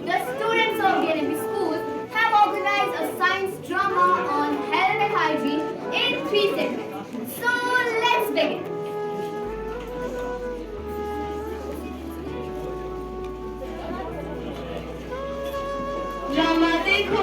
The students of DNMP schools have organized a science drama on health and hygiene in three segments. So let's begin. Drama देखो